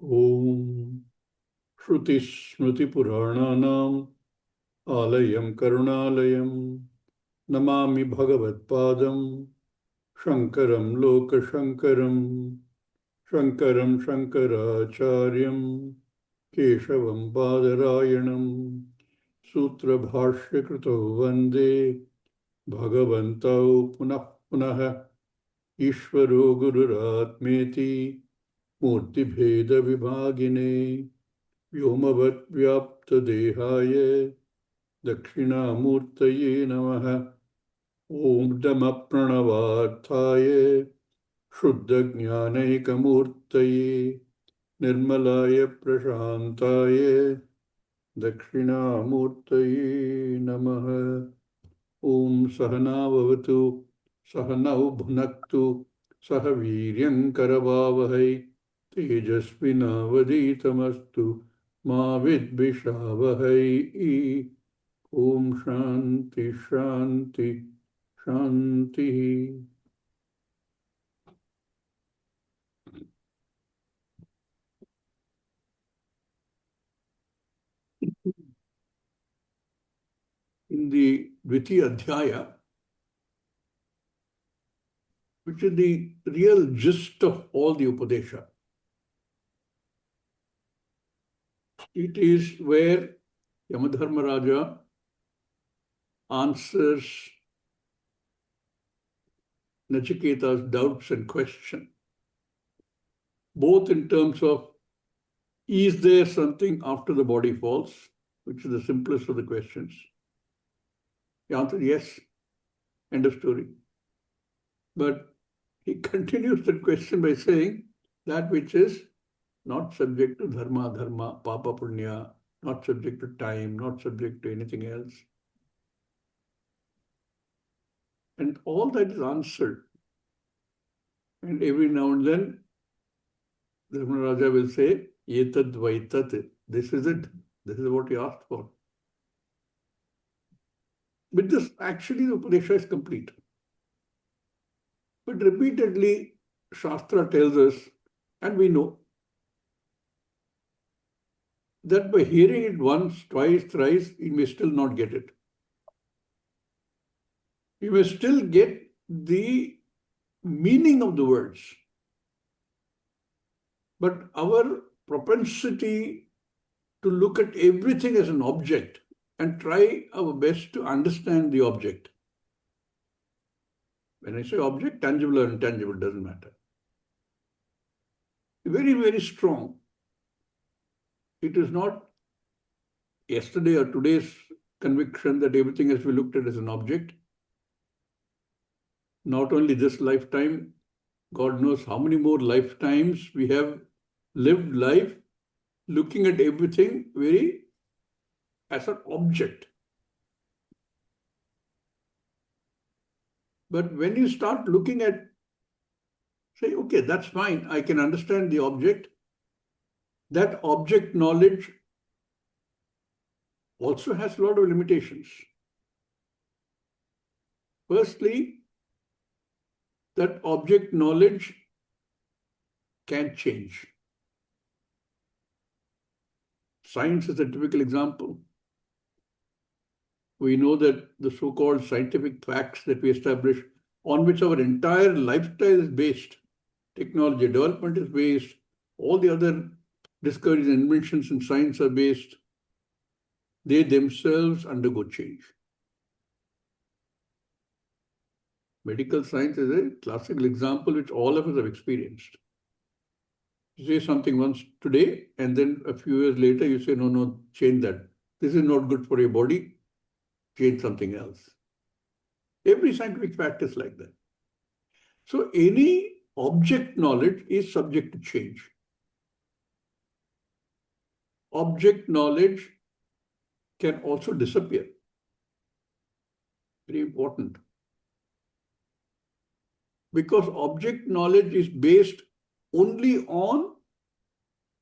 Om Shruti Smriti Purananam Alayam Karunalayam Namami Bhagavat Padam Shankaram Loka Shankaram Shankaram Shankaracharyam Keshavam Badarayanam Sutra Bhashya Krito Vande Bhagavantau Punah Punaha Ishvaro Gururatmeti Murti Bheda Vibhagine Vyomavad Vyapta Dehaya Dakshinamurtaye Namaha Om Dhamma Pranavarthaya Shuddha Jnanaikamurtaye Nirmalaya Prashantaye Dakshinamurtaye Namaha Om Sahana Vavatu Sahanau Bhunaktu Sahaviryam Karavavahai Tejasvinavaditamastu Ma Vidvishavahai. Om Shanti Shanti Shanti. In the Dvitiya Adhyaya, which is the real gist of all the Upadesha, it is where Yamadharmaraja answers Nachiketa's doubts and questions, both in terms of is there something after the body falls, which is the simplest of the questions. The answer is yes, end of story. But he continues that question by saying that which is not subject to dharma, papa, punya, not subject to time, not subject to anything else. And all that is answered. And every now and then, Dharmaraja will say, Yetad Vaitat, this is it. This is what he asked for. With this, actually, the Upadesha is complete. But repeatedly, Shastra tells us, and we know, that by hearing it once, twice, thrice, you may still not get it. You may still get the meaning of the words. But our propensity to look at everything as an object and try our best to understand the object. When I say object, tangible or intangible, doesn't matter. Very, very strong. It is not yesterday or today's conviction that everything has to be looked at as an object. Not only this lifetime, God knows how many more lifetimes we have lived life looking at everything very as an object. But when you start looking at, say, okay, that's fine, I can understand the object. That object knowledge also has a lot of limitations. Firstly, that object knowledge can change. Science is a typical example. We know that the so-called scientific facts that we establish, on which our entire lifestyle is based, technology development is based, all the other discoveries and inventions in science are based, they themselves undergo change. Medical science is a classical example which all of us have experienced. You say something once today, and then a few years later you say, no, change that. This is not good for your body, change something else. Every scientific fact is like that. So any object knowledge is subject to change. Object knowledge can also disappear. Very important. Because object knowledge is based only on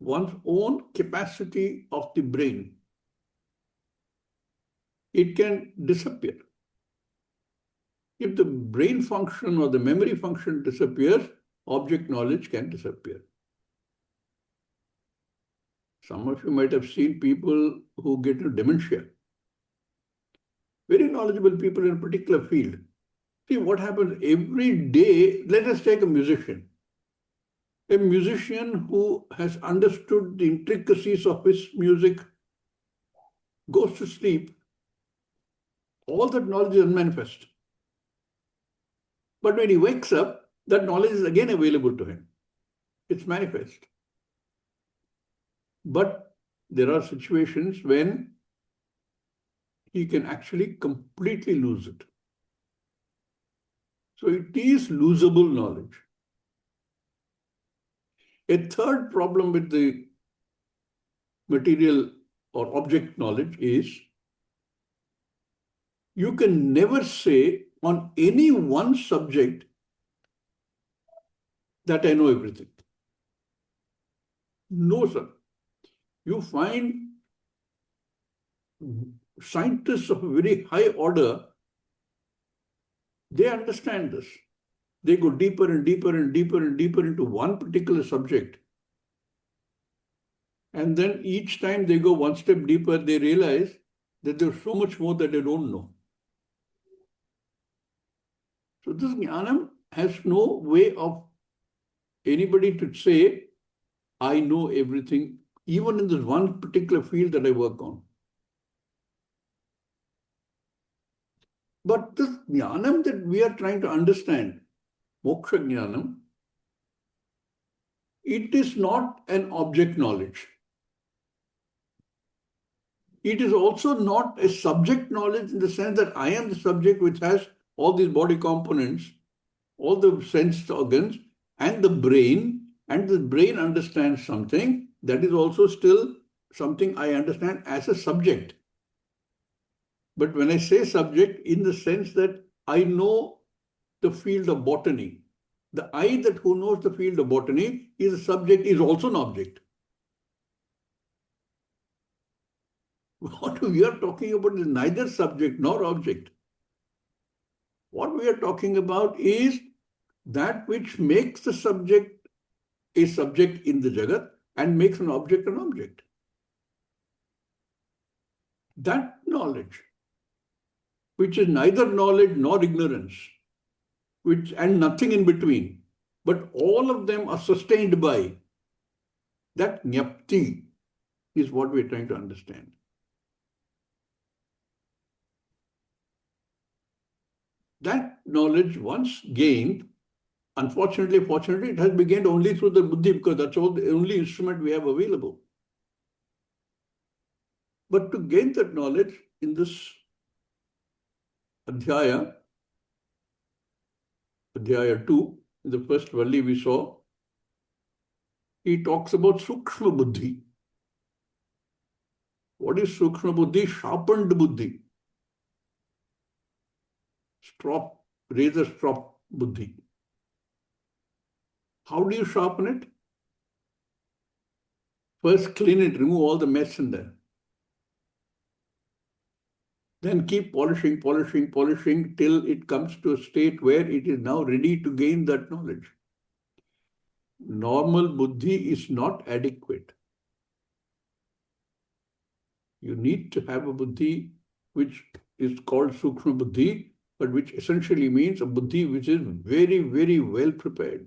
one's own capacity of the brain. It can disappear. If the brain function or the memory function disappears, object knowledge can disappear. Some of you might have seen people who get into dementia. Very knowledgeable people in a particular field. See what happens every day. Let us take a musician. A musician who has understood the intricacies of his music goes to sleep. All that knowledge is manifest. But when he wakes up, that knowledge is again available to him. It's manifest. But there are situations when he can actually completely lose it. So it is losable knowledge. A third problem with the material or object knowledge is you can never say on any one subject that I know everything. No, sir. You find scientists of a very high order, they understand this. They go deeper and deeper and deeper and deeper into one particular subject. And then each time they go one step deeper, they realize that there's so much more that they don't know. So this jnanam has no way of anybody to say, I know everything, even in this one particular field that I work on. But this jnanam that we are trying to understand, moksha jnanam, it is not an object knowledge. It is also not a subject knowledge in the sense that I am the subject which has all these body components, all the sense organs, and the brain understands something. That is also still something I understand as a subject. But when I say subject, in the sense that I know the field of botany, the I that who knows the field of botany is a subject, is also an object. What we are talking about is neither subject nor object. What we are talking about is that which makes the subject a subject in the Jagat and makes an object an object. That knowledge, which is neither knowledge nor ignorance, and nothing in between, but all of them are sustained by that jnapti, is what we are trying to understand. That knowledge, once gained, unfortunately, fortunately, it has been gained only through the buddhi, because that's all the only instrument we have available. But to gain that knowledge in this Adhyaya 2, in the first valli we saw, he talks about Sukshma Buddhi. What is Sukshma Buddhi? Sharpened Buddhi. Razor strop Buddhi. How do you sharpen it? First clean it, remove all the mess in there. Then keep polishing, polishing, polishing till it comes to a state where it is now ready to gain that knowledge. Normal buddhi is not adequate. You need to have a buddhi which is called Sukshma Buddhi, but which essentially means a buddhi which is very, very well prepared.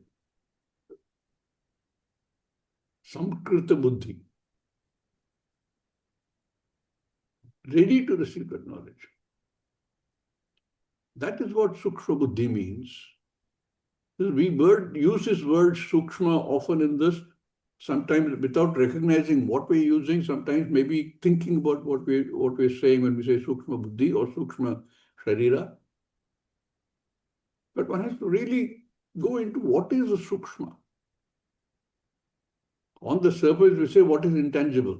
Samkrita Buddhi. Ready to receive that knowledge. That is what Sukshma Buddhi means. We use this word Sukshma often in this, sometimes without recognizing what we're using, sometimes maybe thinking about what we're saying when we say Sukshma Buddhi or Sukshma Sharira. But one has to really go into what is a Sukshma. On the surface, we say what is intangible.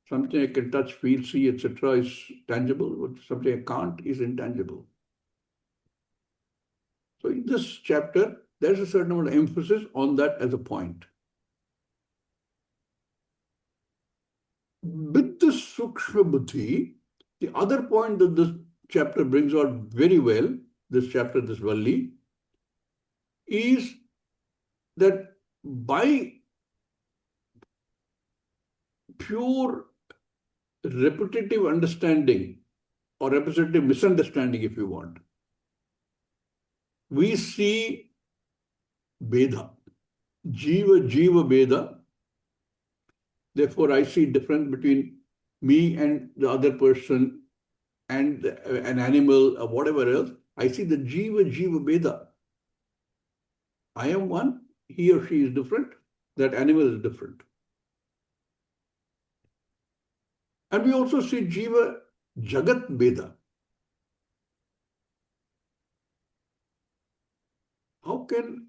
Something I can touch, feel, see, etc. is tangible, but something I can't is intangible. So in this chapter, there's a certain amount of emphasis on that as a point. With this Sukshma Buddhi, the other point that this chapter brings out very well, this Valli, is that by pure repetitive understanding or repetitive misunderstanding, if you want. We see Veda, Jiva Veda. Therefore, I see difference between me and the other person and an animal or whatever else. I see the Jiva Veda. I am one, he or she is different, that animal is different. And we also see Jiva Jagat Veda. How can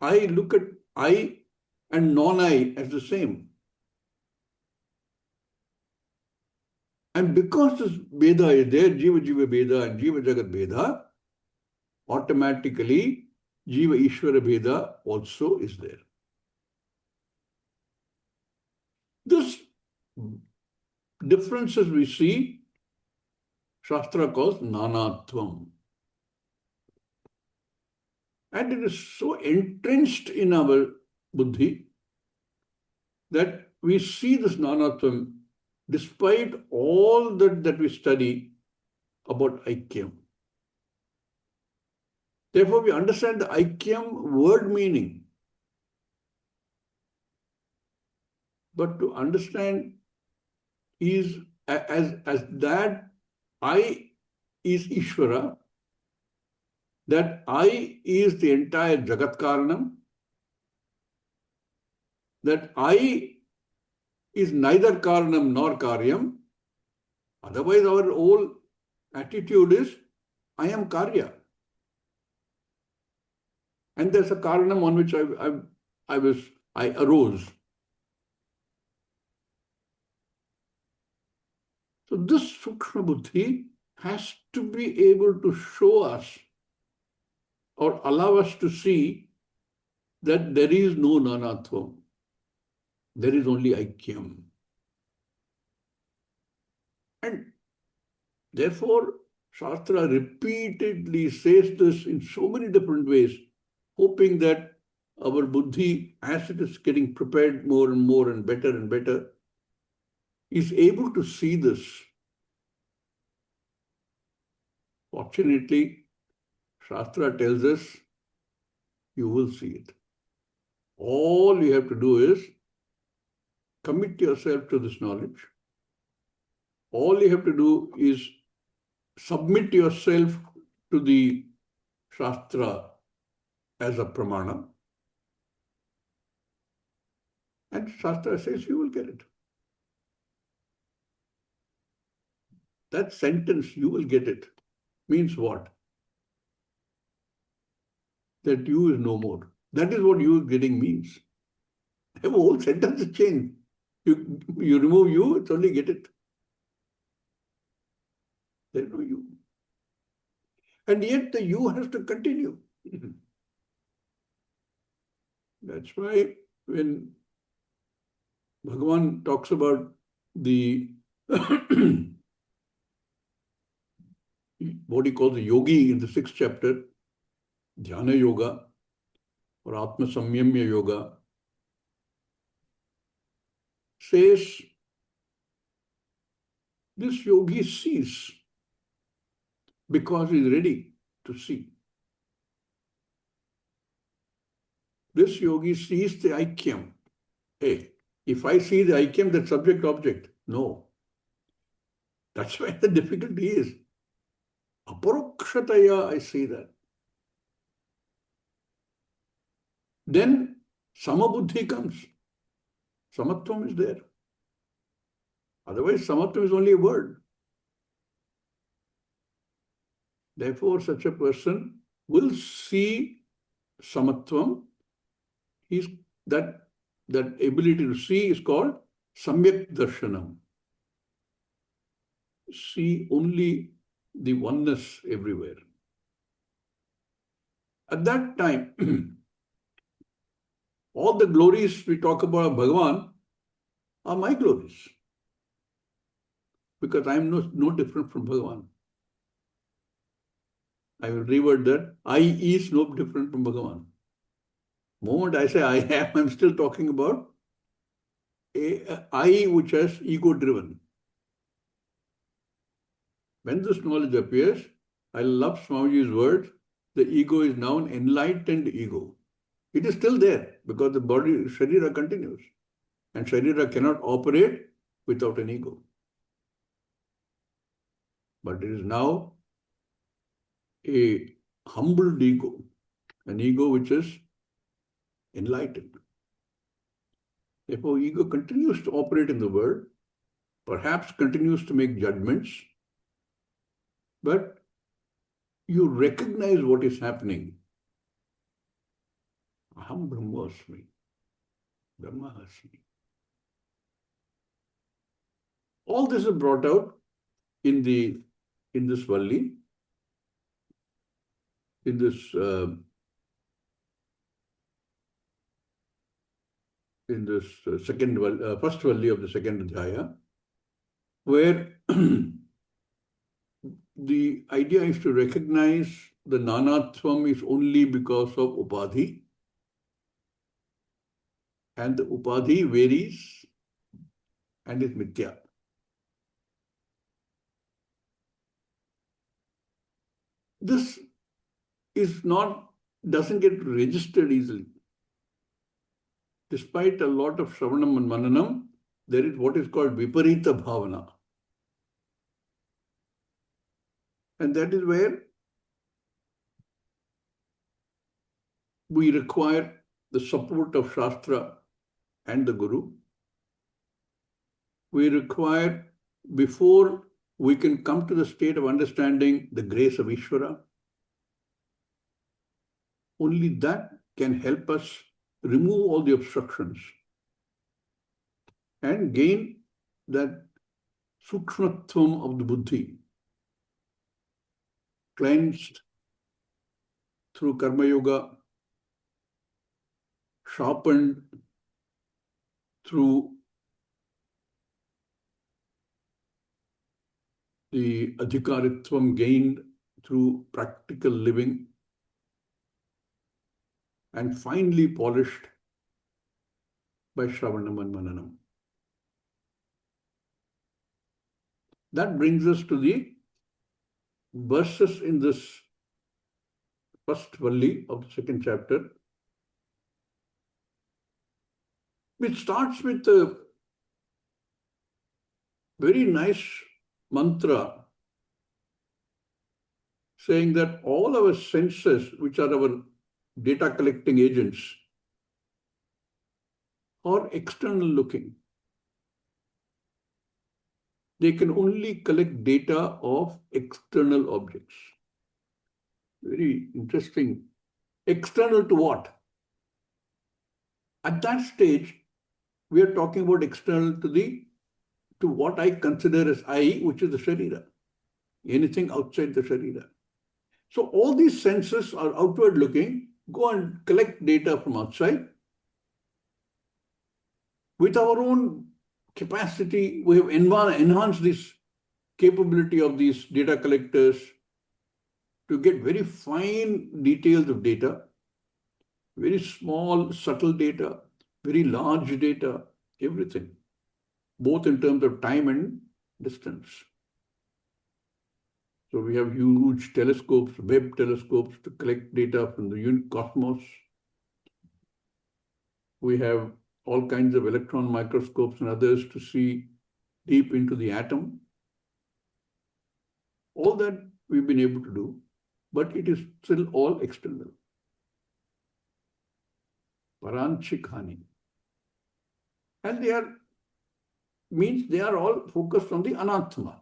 I look at I and non-I as the same? And because this Veda is there, Jiva Veda and Jiva Jagat Veda, automatically Jiva Ishvara Veda also is there. This differences we see, Shastra calls Nanatvam. And it is so entrenched in our buddhi that we see this Nanatvam despite all that we study about Aikyam. Therefore, we understand the Aikyam word meaning. But to understand is as that I is Ishvara, that I is the entire Jagat Karanam, that I is neither Karanam nor Karyam. Otherwise, our whole attitude is, I am Karya. And there's a Karanam on which I arose. So this Sukshma Buddhi has to be able to show us or allow us to see that there is no Nanatvam. There is only Aikyam. And therefore, Shastra repeatedly says this in so many different ways, hoping that our buddhi, as it is getting prepared more and better, is able to see this. Fortunately, Shastra tells us, you will see it. All you have to do is commit yourself to this knowledge. All you have to do is submit yourself to the Shastra as a pramana. And Shastra says you will get it. That sentence, you will get it, means what? That you is no more. That is what you getting means. The whole sentence is changed. You remove you, it's only get it. There is no you. And yet the you has to continue. That's why when Bhagavan talks about the what he calls the yogi in the 6th chapter, Dhyana Yoga or Atma Samyamya Yoga, says this yogi sees because he is ready to see. This yogi sees the Aikyam. Hey, if I see the Aikyam, that's subject-object. No. That's where the difficulty is. Aparokshataya, I see that. Then Samabuddhi comes. Samatvam is there. Otherwise, Samatvam is only a word. Therefore, such a person will see Samatvam. That ability to see is called Samyak Darshanam. See only the oneness everywhere. At that time, all the glories we talk about Bhagavan are my glories. Because I am no different from Bhagavan. I will reword that. I is no different from Bhagavan. The moment I say I am, I'm still talking about a I which has ego-driven. When this knowledge appears, I love Swamiji's words, the ego is now an enlightened ego. It is still there because the body, Sharira continues. And Sharira cannot operate without an ego. But it is now a humbled ego, an ego which is enlightened. Therefore, ego continues to operate in the world, perhaps continues to make judgments, but you recognize what is happening. Aham Brahmasmi. Brahmasmi. All this is brought out in this Valli, in this first Valli of the second Adhyaya, where the idea is to recognize the Nanatvam is only because of Upadhi, and the Upadhi varies and is Mithya. This doesn't get registered easily. Despite a lot of Shravanam and Mananam, there is what is called Viparita Bhavana. And that is where we require the support of Shastra and the Guru. We require, before we can come to the state of understanding the grace of Ishvara, only that can help us remove all the obstructions and gain that sukshmatvam of the buddhi, cleansed through karma yoga, sharpened through the adhikaritvam gained through practical living, and finally polished by Shravanam and Mananam. That brings us to the verses in this first Valli of the second chapter, which starts with a very nice mantra saying that all our senses, which are our data collecting agents, are external looking. They can only collect data of external objects. Very interesting. External to what? At that stage, we are talking about external to what I consider as I, which is the Sharira. Anything outside the Sharira. So all these senses are outward looking, go and collect data from outside. With our own capacity, we have enhanced this capability of these data collectors to get very fine details of data, very small, subtle data, very large data, everything, both in terms of time and distance. So we have huge telescopes, Webb telescopes to collect data from the cosmos. We have all kinds of electron microscopes and others to see deep into the atom. All that we've been able to do, but it is still all external. Paranchikhani. And they are all focused on the anatma.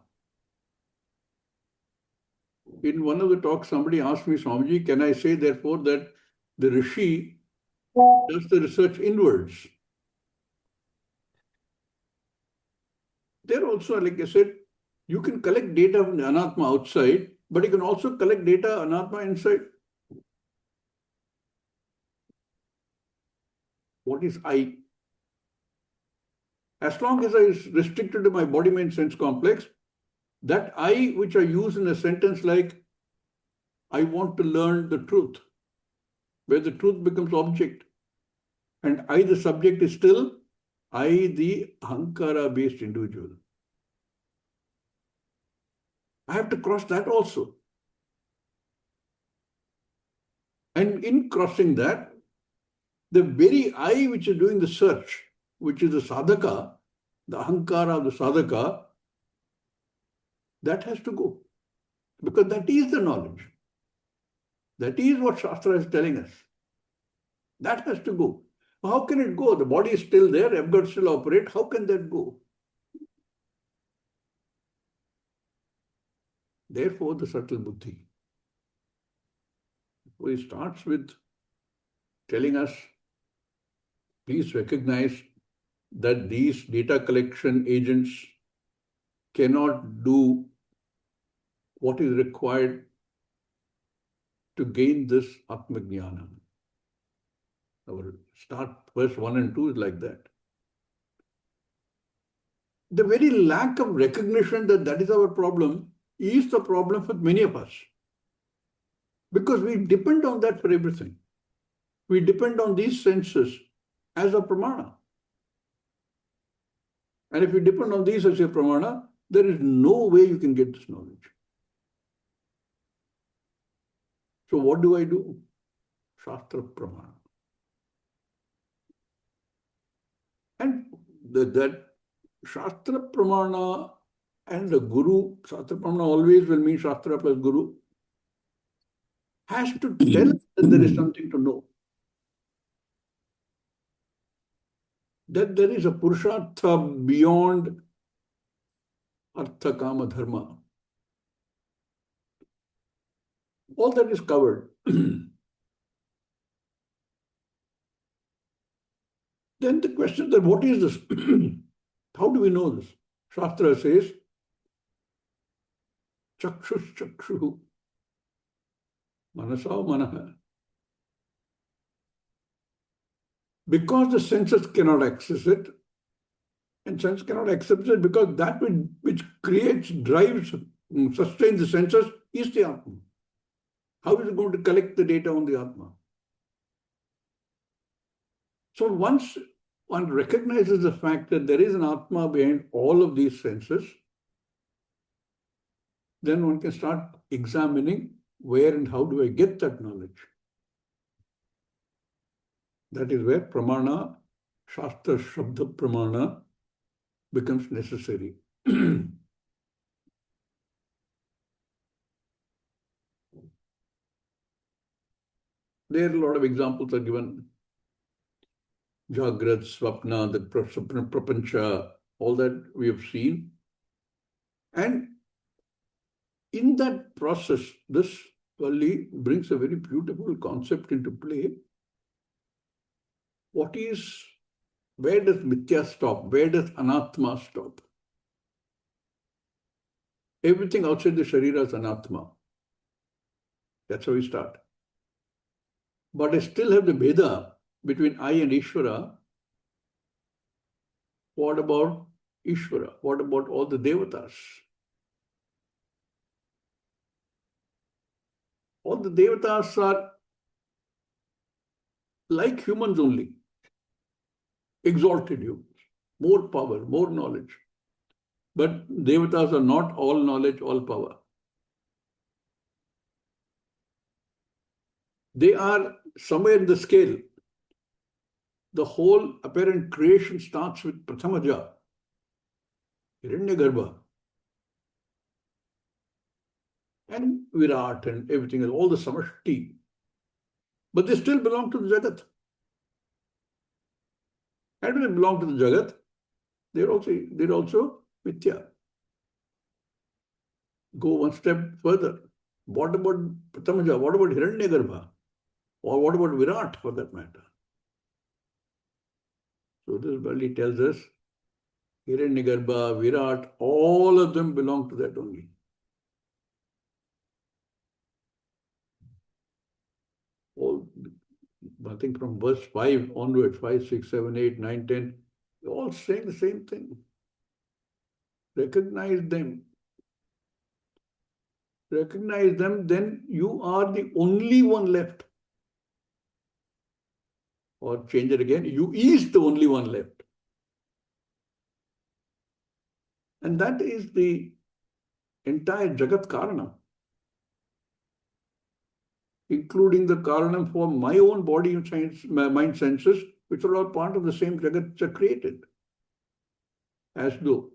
In one of the talks, somebody asked me, Swamiji, can I say therefore that the Rishi does the research inwards? There also, like I said, you can collect data from the anatma outside, but you can also collect data anatma inside. What is I? As long as I is restricted to my body, mind, sense complex, that I, which I use in a sentence like, I want to learn the truth, where the truth becomes object, and I, the subject, is still I, the Ahankara-based individual. I have to cross that also. And in crossing that, the very I which is doing the search, which is the sadhaka, the Ahankara of the sadhaka, that has to go. Because that is the knowledge. That is what Shastra is telling us. That has to go. How can it go? The body is still there, I've still operate. How can that go? Therefore, the subtle buddhi. So he starts with telling us, please recognize that these data collection agents cannot do what is required to gain this Atmajnana. Our start verse 1 and 2 is like that. The very lack of recognition that that is our problem is the problem for many of us. Because we depend on that for everything. We depend on these senses as a pramana. And if you depend on these as a pramana, there is no way you can get this knowledge. So what do I do? Shastra pramana. And that Shastra pramana and the guru, Shastra pramana always will mean Shastra plus guru, has to tell us that there is something to know. That there is a Purushartha beyond Artha, Kama, Dharma. All that is covered. Then the question that what is this? How do we know this? Shastra says, Chakshus Chakshu, Manasa Manaha. Because the senses cannot access it, and sense cannot accept it because that which creates, drives, sustains the senses is the Atma. How is it going to collect the data on the Atma? So once one recognizes the fact that there is an Atma behind all of these senses, then one can start examining where and how do I get that knowledge. That is where pramana, Shastra Shabda pramana becomes necessary. There are a lot of examples are given. Jagrat, Swapna, the Prapancha, all that we have seen. And in that process, this Valli brings a very beautiful concept into play. Where does Mithya stop? Where does Anatma stop? Everything outside the Sharira is Anatma. That's how we start. But I still have the Veda between I and Ishvara. What about Ishvara? What about all the Devatas? All the Devatas are like humans only. Exalted humans. More power, more knowledge. But Devatas are not all knowledge, all power. They are somewhere in the scale. The whole apparent creation starts with Prathamaja, Hiranyagarbha, and Virat and everything else, all the Samashti. But they still belong to the Jagat. And when they belong to the Jagat, they're also Mithya. Go one step further. What about Prathamaja? What about Hiranyagarbha? Or what about Virat for that matter? So this Bali tells us Hiranyagarbha, Virat, all of them belong to that only. All, I think from verse 5 onwards, 5, 6, 7, 8, 9, 10, they're all saying the same thing. Recognize them. Recognize them, then you are the only one left. Or change it again, you is the only one left. And that is the entire Jagat Karana, including the Karanam for my own body and science, mind senses, which are all part of the same Jagat which are created. As though.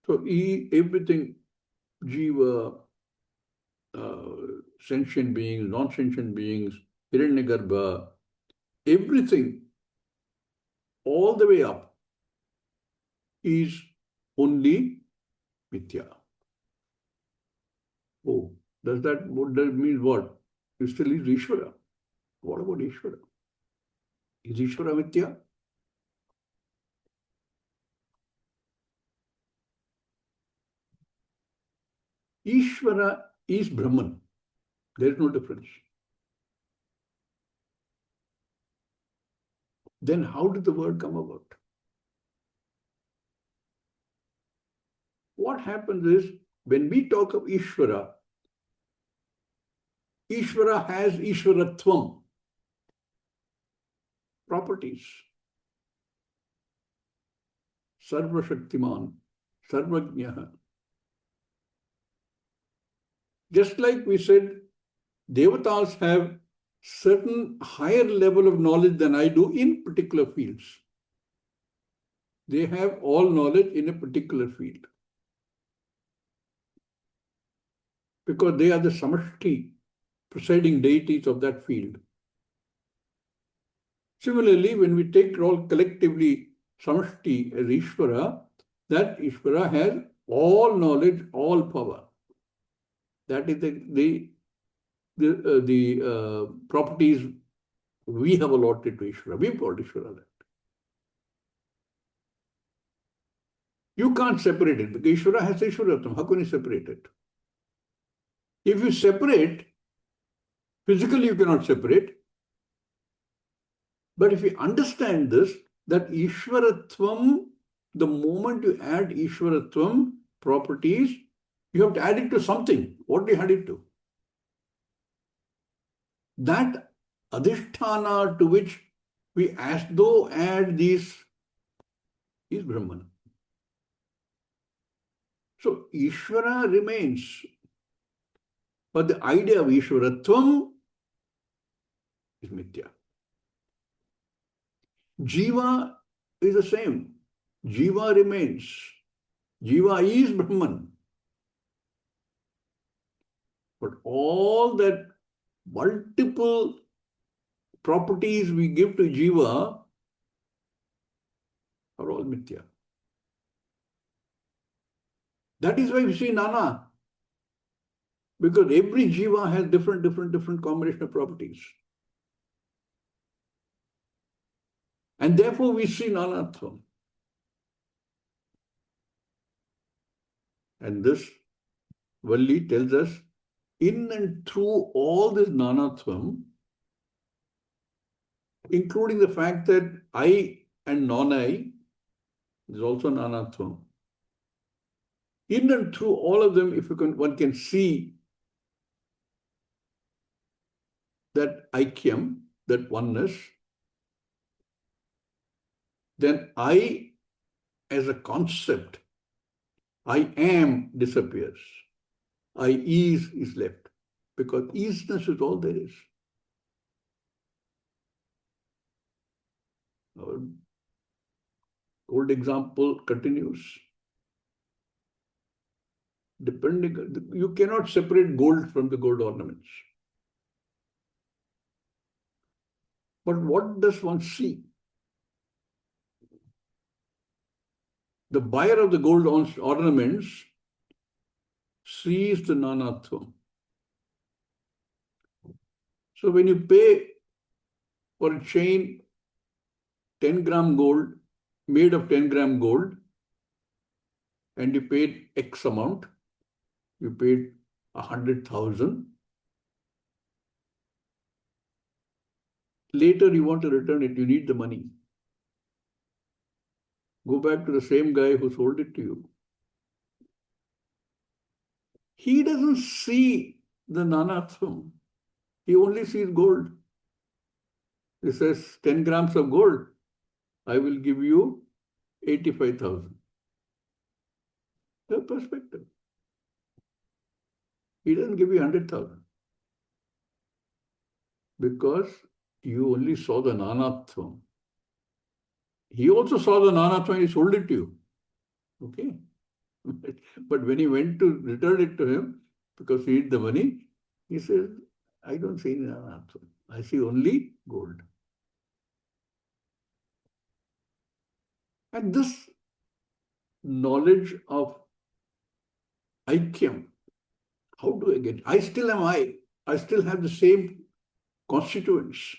So everything, Jiva, sentient beings, non-sentient beings, Hiranyagarbha, everything, all the way up, is only Mithya. Oh, does that mean what? It still is Ishvara. What about Ishvara? Is Ishvara Mithya? Ishvara is Brahman. There is no difference. Then how did the word come about? What happens is, when we talk of Ishvara, Ishvara has Ishvaratvam properties. Sarva Shaktiman, Sarvajnaha. Just like we said, Devatas have certain higher level of knowledge than I do in particular fields. They have all knowledge in a particular field. Because they are the samashti, presiding deities of that field. Similarly, when we take all collectively samashti as Ishvara, that Ishvara has all knowledge, all power. That is the properties we have allotted to Ishvara. We've called Ishvara that. You can't separate it because Ishvara has Ishvaratam. How can you separate it? If you separate, physically you cannot separate. But if you understand this, that Ishvaratvam, the moment you add Ishvaratvam properties, you have to add it to something. What do you add it to? That Adhisthana to which we as though add these is Brahman. So Ishvara remains. But the idea of Ishvaratvam is Mithya. Jiva is the same. Jiva remains. Jiva is Brahman. But all that multiple properties we give to Jiva are all Mithya. That is why we see Nana. Because every Jiva has different combination of properties. And therefore we see Nanatvam. And this Valli tells us, in and through all this Nanatvam, including the fact that I and non-I is also Nanatvam. In and through all of them, if one can see that Aikyam, that oneness, then I as a concept, I am disappears. I is left. Because isness is all there is. Our old example continues. You cannot separate gold from the gold ornaments. But what does one see? The buyer of the gold ornaments sees the Nanatvam. So when you pay for a chain 10-gram gold, made of 10-gram gold, and you paid X amount, you paid 100,000. Later you want to return it, you need the money. Go back to the same guy who sold it to you. He doesn't see the Nanatvam. He only sees gold. He says 10 grams of gold. I will give you 85,000. The perspective. He doesn't give you 100,000 because you only saw the nanatvam. He also saw the nanatvam and he sold it to you. Okay. But when he went to return it to him, because he need the money, he said, I don't see any nanatvam. I see only gold. And this knowledge of Aikyam, how do I get? I still am I. I still have the same constituents.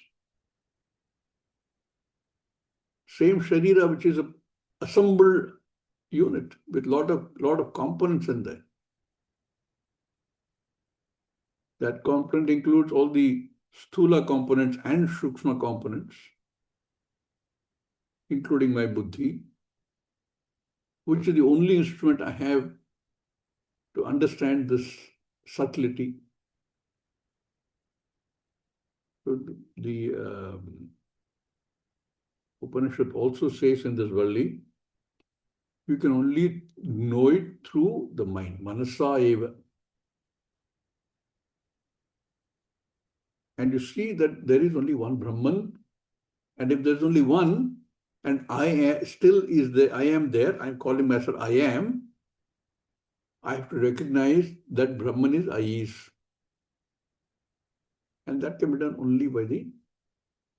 Same Sharira, which is a assembled unit with lot of components in there. That component includes all the Sthula components and Shukshma components, including my Buddhi, which is the only instrument I have to understand this subtlety. So the Upanishad also says in this Valli, you can only know it through the mind, manasa eva. And you see that there is only one Brahman, and if there's only one, and I still is there, I am there, I'm calling myself I am, I have to recognize that Brahman is I is. And that can be done only by the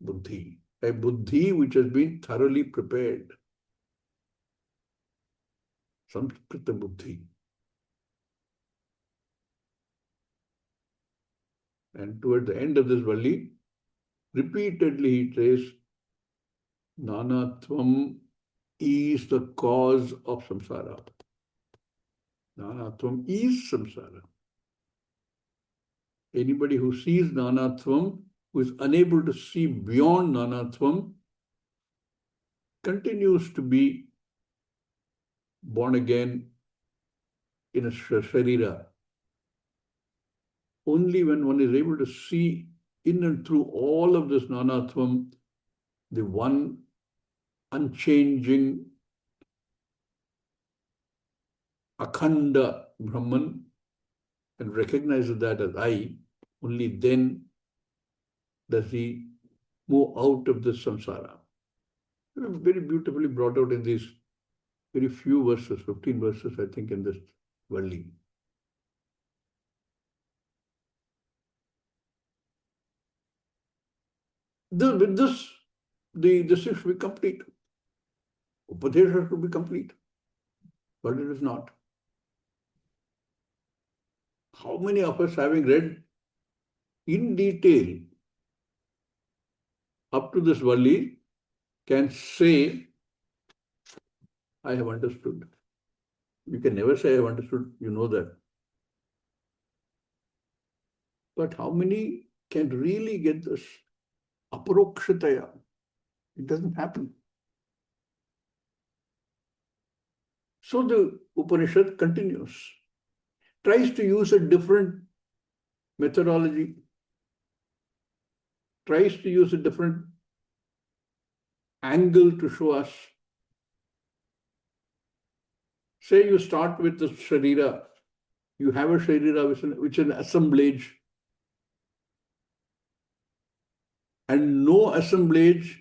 Buddhi. A Buddhi which has been thoroughly prepared. Samskrita Buddhi. And toward the end of this Valli, repeatedly he says, Nanatvam is the cause of samsara. Nanatvam is samsara. Anybody who sees Nanatvam, who is unable to see beyond Nanatvam, continues to be born again in a Sharira. Only when one is able to see in and through all of this Nanatvam, the one unchanging Akhanda Brahman, and recognizes that as I, only then does he move out of this samsara. Very beautifully brought out in these very few verses, 15 verses, I think, in this Valli. With this, the thing should be complete. Upadesha should be complete. But it is not. How many of us, having read in detail up to this Valli, can say, I have understood? You can never say I have understood, you know that. But how many can really get this aparokshataya? It doesn't happen. So the Upanishad continues, tries to use a different methodology, tries to use a different angle to show us. Say you start with the Sharira, you have a Sharira which is an assemblage, and no assemblage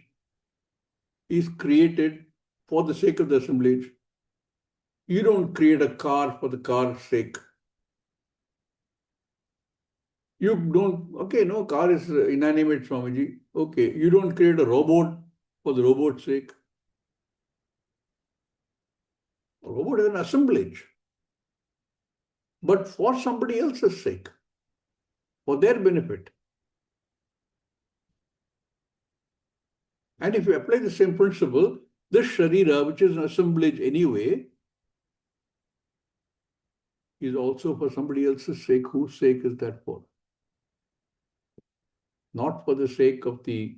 is created for the sake of the assemblage. You don't create a car for the car's sake. You don't, okay, no, car is inanimate, Swamiji. Okay, you don't create a robot for the robot's sake. A robot is an assemblage, but for somebody else's sake, for their benefit. And if you apply the same principle, this Sharira, which is an assemblage anyway, is also for somebody else's sake. Whose sake is that for? Not for the sake of the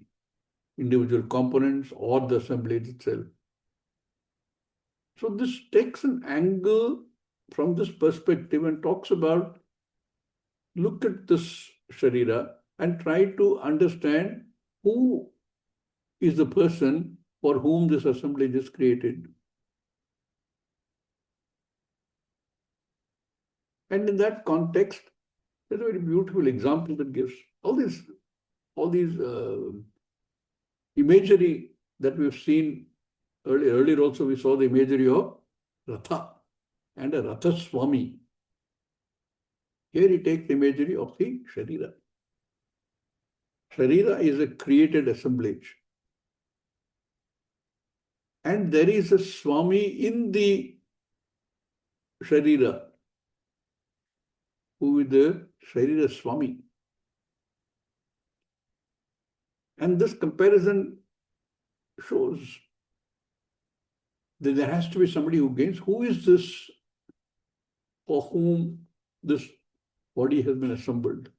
individual components or the assemblage itself. So this takes an angle from this perspective and talks about, look at this Sharira and try to understand who is the person for whom this assemblage is created. And in that context, there's a very beautiful example that gives all these imagery that we've seen earlier. Earlier also we saw the imagery of Ratha and a Ratha Swami. Here he takes the imagery of the Sharira. Sharira is a created assemblage. And there is a Swami in the Sharira, who is the Sharira Swami. And this comparison shows that there has to be somebody who gains. Who is this for whom this body has been assembled?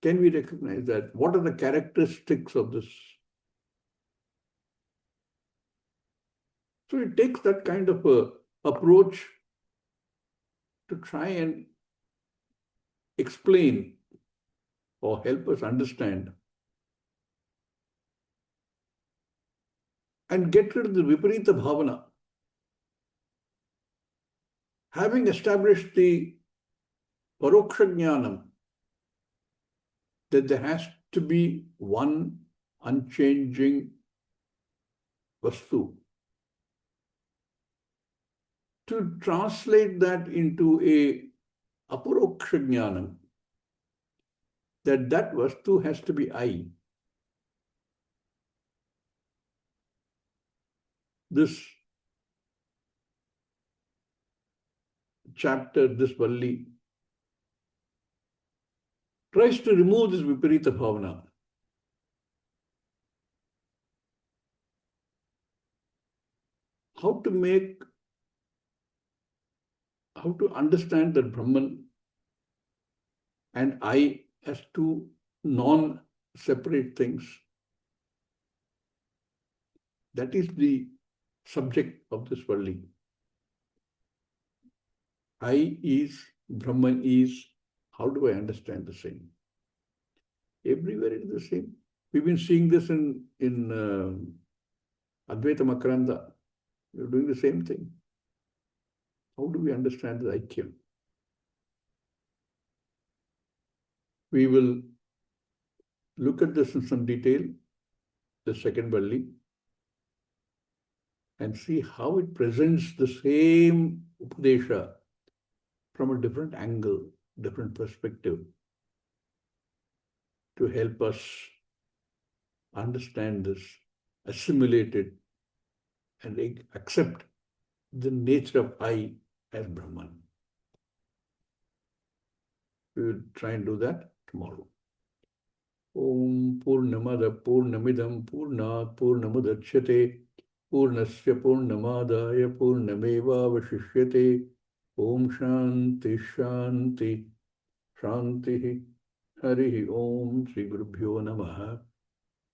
Can we recognize that? What are the characteristics of this? So it takes that kind of a approach to try and explain or help us understand and get rid of the Viparita Bhavana. Having established the Paroksha Jnanam, that there has to be one unchanging Vastu. To translate that into a Aparoksha Jnanam, that Vastu has to be I. This chapter, this Valli, tries to remove this Viparita Bhavana. How to understand that Brahman and I as two non-separate things. That is the subject of this Valli. I is, Brahman is, how do I understand the same? Everywhere it is the same. We've been seeing this in Advaita Makaranda. We're doing the same thing. How do we understand the Aikyam? We will look at this in some detail, the second Valli, and see how it presents the same Upadesha from a different angle, different perspective, to help us understand this, assimilate it, and accept the nature of I as Brahman. We will try and do that tomorrow. Om Purnamada Purnamidam Purnat Purnamudachyate Purnasya Purnamadaya Purnameva Vashishyate. Om Shanti Shanti Shanti. Harihi Om Sri Gurubhyo Namaha.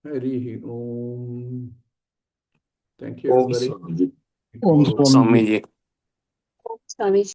Harihi Om. Thank you, everybody. Om Swamiji. Swamiji.